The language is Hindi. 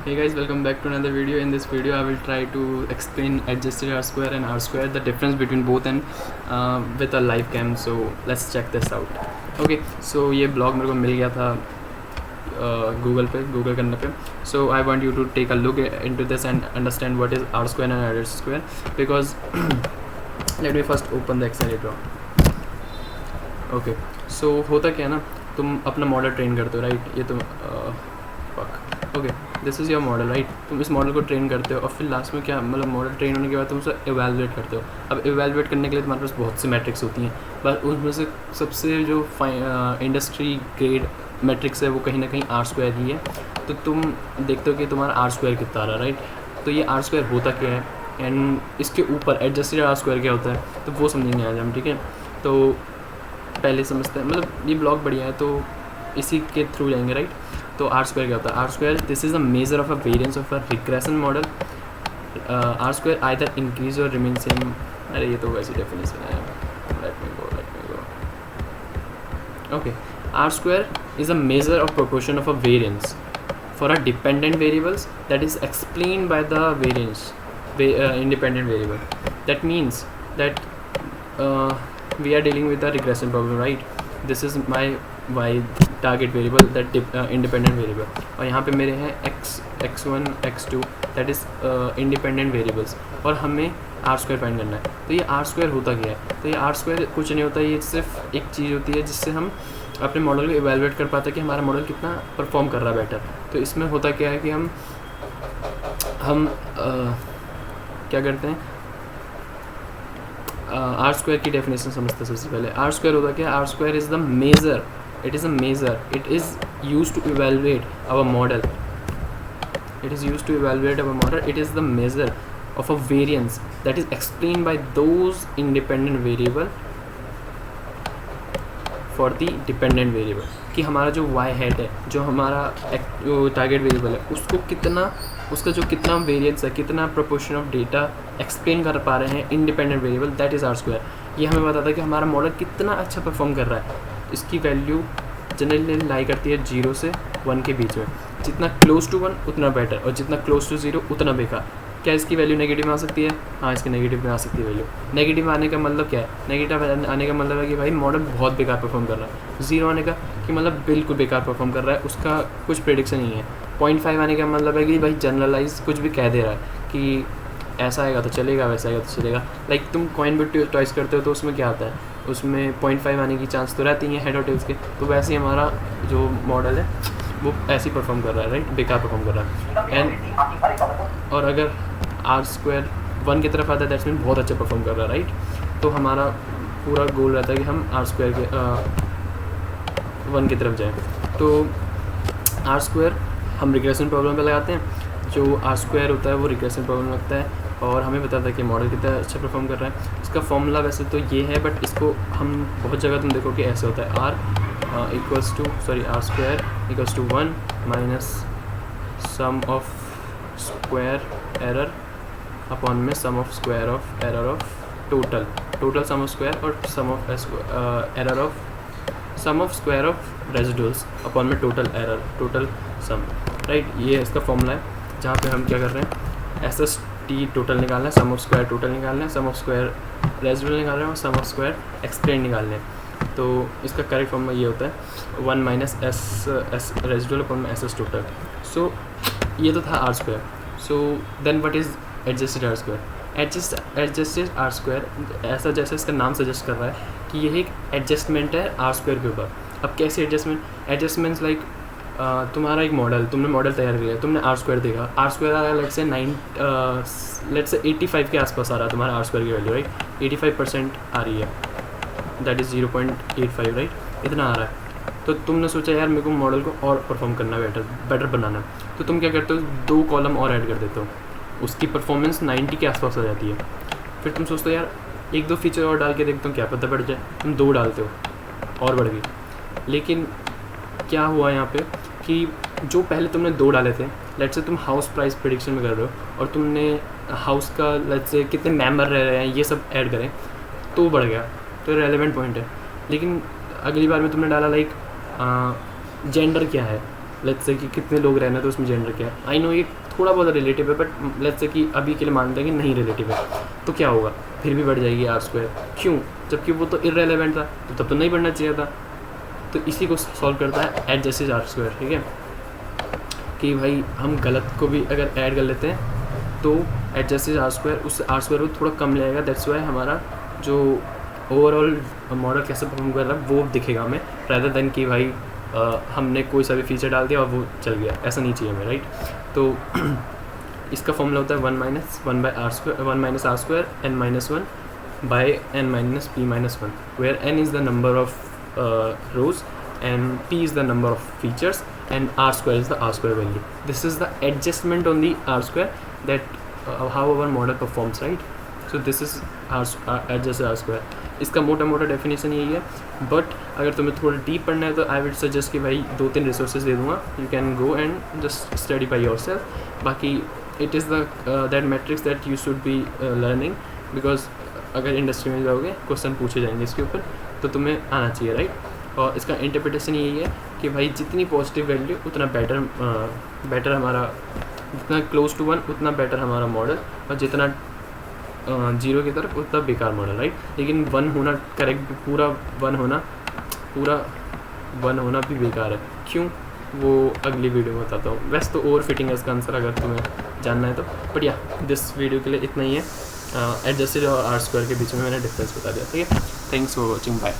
Hey guys, welcome back to another video. In this video, I will try to explain adjusted R square and R square, the difference between both, and with a live cam. So let's check this out. Okay, so ये blog मेरे को मिल गया था Google करने पे. So I want you to take a look into this and understand what is R square and R square, because let me first open the accelerator. Okay, so होता क्या है ना, तुम अपना मॉडल ट्रेन करते हो, राइट? ये तुम okay, this is your model, right? तुम इस मॉडल को ट्रेन करते हो और फिर लास्ट में क्या, मतलब मॉडल ट्रेन होने के बाद तुम उसे एवेलुएट करते हो. अब एवेलुएट करने के लिए तुम्हारे पास बहुत सी मैट्रिक्स होती हैं, बस उसमें से सबसे जो इंडस्ट्री ग्रेड मैट्रिक्स है वो कहीं ना कहीं आर स्क्वायर ही है. तो तुम देखते हो कि तुम्हारा आर स्क्वायर कितना आ रहा है, राइट? तो ये आर स्क्वायर होता क्या है एंड इसके ऊपर एडजस्टेड आर स्क्वायर क्या होता है, तो वो समझेंगे आज हम, ठीक है? तो पहले समझते हैं, मतलब ये ब्लॉग बढ़िया है तो इसी के थ्रू जाएंगे, राइट? तो आर स्क्वायर क्या होता है? R square, this is a measure of a variance of a regression model. R square either increase or remain same. अरे ये तो वैसी डेफिनेशन है. Let me go. Okay, R square is a measure of proportion of a variance for a dependent variables that is explained by the variance independent variable. That means that we are dealing with a regression problem, right? This is my y target variable, that independent variable, और यहाँ पे मेरे हैं x1 x2 that is independent variables, और हमें आर स्क्वायर फाइंड करना है. तो ये आर स्क्वायर होता क्या है? तो ये आर स्क्वायर कुछ नहीं होता, ये सिर्फ एक चीज़ होती है जिससे हम अपने मॉडल को इवेलुएट कर पाते हैं कि हमारा मॉडल कितना परफॉर्म कर रहा है बेटर. तो इसमें होता क्या है कि हम क्या करते हैं, आर स्क्वायर की डेफिनेशन समझते हैं. सबसे पहले आर स्क्वायर होता क्या है? R square is the measure, it is a measure, it is use to evaluate our model, it is used to evaluate our model. It is the measure of a variance that is explained by those independent variable for the dependent variable. कि हमारा जो y hat है, जो हमारा टारगेट वेरिएबल है, उसको कितना, उसका जो कितना वेरिएंस है, कितना प्रोपोर्शन ऑफ डेटा एक्सप्लेन कर पा रहे हैं independent variable, that is R square. ये हमें बताता है कि हमारा मॉडल कितना अच्छा परफॉर्म कर रहा है. इसकी वैल्यू जनरली लाई करती है 0 से 1 के बीच में. जितना क्लोज टू 1 उतना बेटर, और जितना क्लोज टू 0 उतना बेकार. क्या इसकी वैल्यू नेगेटिव में आ सकती है? हाँ, इसकी नेगेटिव में आ सकती है वैल्यू. नेगेटिव आने का मतलब क्या है? नेगेटिव आने का मतलब है कि भाई मॉडल बहुत बेकार परफॉर्म कर रहा है. 0 आने का कि मतलब बिल्कुल बेकार परफॉर्म कर रहा है, उसका कुछ प्रेडिक्शन नहीं है. 0.5 आने का मतलब है कि भाई जनरलाइज कुछ भी कह दे रहा है कि ऐसा आएगा तो चलेगा, वैसा आएगा तो चलेगा. लाइक तुम कॉइन बिट टॉइस करते हो तो उसमें क्या आता है, उसमें 0.5 आने की चांस तो रहती है हेड और टेल्स के. तो वैसे ही हमारा जो मॉडल है वो ऐसे ही परफॉर्म कर रहा है, राइट? बेकार परफॉर्म कर रहा है. एंड और अगर आर स्क्वायर 1 की तरफ आता है, दैट्स मीन बहुत अच्छा परफॉर्म कर रहा है, राइट? तो हमारा पूरा गोल रहता है कि हम आर स्क्वायर के 1 की तरफ जाएँ. तो आर स्क्वायर हम रिग्रेशन प्रॉब्लम पे लगाते हैं. जो आर स्क्वायर होता है वो रिग्रेशन प्रॉब्लम लगता है और हमें बताता है कि मॉडल कितना अच्छा परफॉर्म कर रहा है. इसका फॉर्मूला वैसे तो ये है, बट इसको हम बहुत जगह तुम देखो कि ऐसे होता है. R square equals to 1 minus sum of square error upon में sum of square of error of total sum of square और sum of error of sum of square of residuals upon में टोटल सम, राइट? ये इसका फॉर्मूला है जहाँ पे हम क्या कर रहे हैं, एस एस टी टोटल निकालना है, सम ऑफ स्क्वायर टोटल निकालना है, सम ऑफ स्क्वायर रेजिडुअल निकाल रहे हैं और सम ऑफ स्क्वायर एक्सप्लेन निकालने हैं. तो इसका करेक्ट फॉर्मूला ये होता है 1 माइनस एस रेजिडुअल अपॉन में एस एस टोटल. सो ये तो था R square. So then what is adjusted R square? Adjusted R square ऐसा जैसे इसका नाम सजेस्ट कर रहा है कि यह एक एडजस्टमेंट है आर स्क्वायर के ऊपर. अब कैसे एडजस्टमेंट्स लाइक तुम्हारा एक मॉडल, तुमने मॉडल तैयार किया, तुमने आर स्क्वायर देखा, आर स्क्वायर आ रहा है लेट्स से 85 के आसपास आ रहा है तुम्हारा आर स्क्वायर की वैल्यू, राइट? 85% आ रही है, दैट इज़ 0.85, राइट? इतना आ रहा है. तो तुमने सोचा यार मेरे को मॉडल को और परफॉर्म करना, बेटर बनाना. तो तुम क्या करते हो, 2 कॉलम और ऐड कर देते हो, उसकी परफॉर्मेंस 90 के आसपास आ जाती है. फिर तुम सोचते हो यार 1-2 फीचर और डाल के देखते हो क्या पता बढ़ जाए. तुम 2 डालते हो और बढ़ गई. लेकिन क्या हुआ यहाँ पे कि जो पहले तुमने 2 डाले थे, लेट्स से तुम हाउस प्राइस प्रेडिक्शन में कर रहे हो और तुमने हाउस का लेट्स से कितने मेंबर रह रहे हैं ये सब ऐड करें तो बढ़ गया, तो रेलेवेंट पॉइंट है. लेकिन अगली बार में तुमने डाला लाइक जेंडर क्या है, लेट्स से कि कितने लोग रहना तो उसमें जेंडर क्या है। आई नो ये थोड़ा बहुत रिलेटिव है, बट लेट्स से कि अभी के लिए मानते हैं कि नहीं रिलेटिव है, तो क्या होगा, फिर भी बढ़ जाएगी आर स्क्वायर। क्यों, जबकि वो तो इररेलेवेंट था, तो तब तो नहीं बढ़ना चाहिए था। तो इसी को सॉल्व करता है एच जैसे आर स्क्वायर, ठीक है, कि भाई हम गलत को भी अगर ऐड कर लेते हैं तो एच जैसे आर स्क्वायर, उससे आर स्क्वायर को थोड़ा कम लगेगा, दैट्स वाई हमारा जो ओवरऑल मॉडल कैसे परफॉर्म कर रहा है वो दिखेगा हमें, रादर देन कि भाई हमने कोई सा भी फीचर डाल दिया और वो चल गया, ऐसा नहीं चाहिए हमें, राइट। तो इसका फॉर्मूला होता है 1 minus R square n minus 1 by n minus p minus 1, where n is the number of rows and p is the number of features and r square is the r square value. This is the adjustment on the r square that how our model performs, right? So this is adjust r square. इसका मोटा मोटा डेफिनेशन यही है, बट अगर तुम्हें थोड़ा डीप पढ़ना है तो आई विड सजेस्ट कि भाई 2-3 रिसोर्सेज दे दूँगा, you can go and just study by yourself. बाकी it is the that matrix that you should be learning, because अगर इंडस्ट्री में जाओगे क्वेश्चन पूछे जाएंगे इसके ऊपर, तो तुम्हें आना चाहिए, राइट। और इसका इंटरप्रिटेशन यही है कि भाई जितनी पॉजिटिव वैल्यू उतना बेटर हमारा, जितना क्लोज टू 1 उतना बेटर हमारा मॉडल, और जितना 0 की तरफ उतना बेकार मॉडल, राइट। लेकिन 1 होना करेक्ट, पूरा 1 होना भी बेकार है, क्यों, वो अगली वीडियो में बताता हूँ। वैसे तो ओवर फिटिंग है इसका आंसर अगर तुम्हें जानना है तो, बट या दिस वीडियो के लिए इतना ही है। एडजस्टेड और आर स्क्वायर के बीच में मैंने डिफरेंस बता दिया, ठीक है। Thanks for watching, bye.